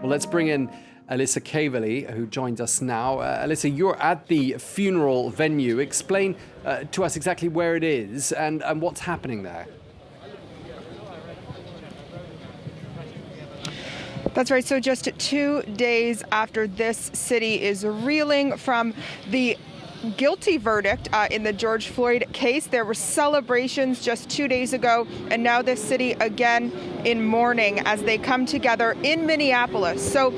Well, let's bring in Alyssa Caverley, who joins us now. Alyssa, you're at the funeral venue. Explain to us exactly where it is and what's happening there. That's right. So just 2 days after this city is reeling from the guilty verdict in the George Floyd case, there were celebrations just 2 days ago, and now this city again in mourning as they come together in Minneapolis. So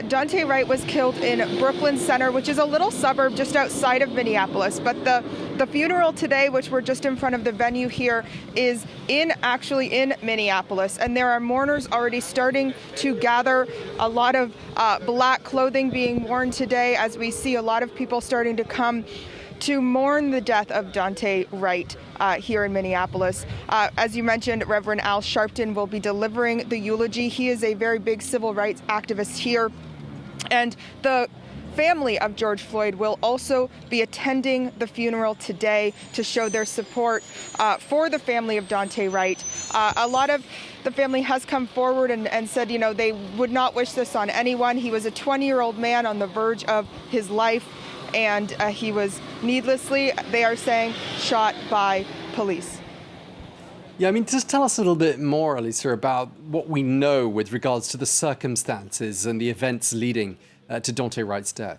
Daunte Wright was killed in Brooklyn Center, which is a little suburb just outside of Minneapolis. But the funeral today, which we're just in front of the venue here, is actually in Minneapolis. And there are mourners already starting to gather. A lot of black clothing being worn today as we see a lot of people starting to come to mourn the death of Daunte Wright here in Minneapolis. As you mentioned, Reverend Al Sharpton will be delivering the eulogy. He is a very big civil rights activist here. And the family of George Floyd will also be attending the funeral today to show their support for the family of Daunte Wright. A lot of the family has come forward and said, you know, they would not wish this on anyone. He was a 20-year-old man on the verge of his life, and he was needlessly, they are saying, shot by police. Yeah, I mean, just tell us a little bit more, Alyssa, about what we know with regards to the circumstances and the events leading to Daunte Wright's death.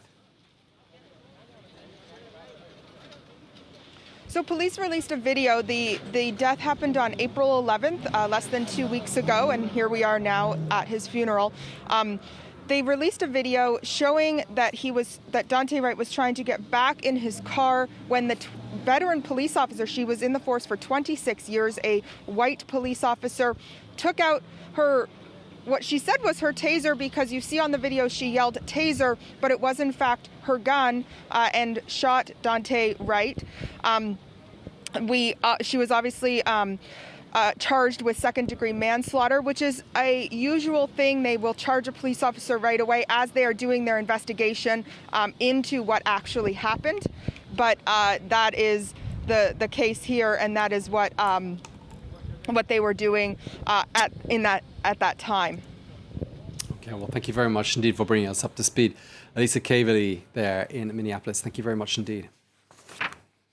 So police released a video. The death happened on April 11th, less than 2 weeks ago, and here we are now at his funeral. They released a video showing that Daunte Wright was trying to get back in his car when the veteran police officer, she was in the force for 26 years, a white police officer, took out what she said was her taser, because you see on the video she yelled taser, but it was in fact her gun, and shot Daunte Wright. She was obviously charged with second-degree manslaughter, which is a usual thing. They will charge a police officer right away as they are doing their investigation into what actually happened. But that is the case here, and that is what they were doing at that time. Okay, well, thank you very much indeed for bringing us up to speed. Alyssa Caverley there in Minneapolis. Thank you very much indeed.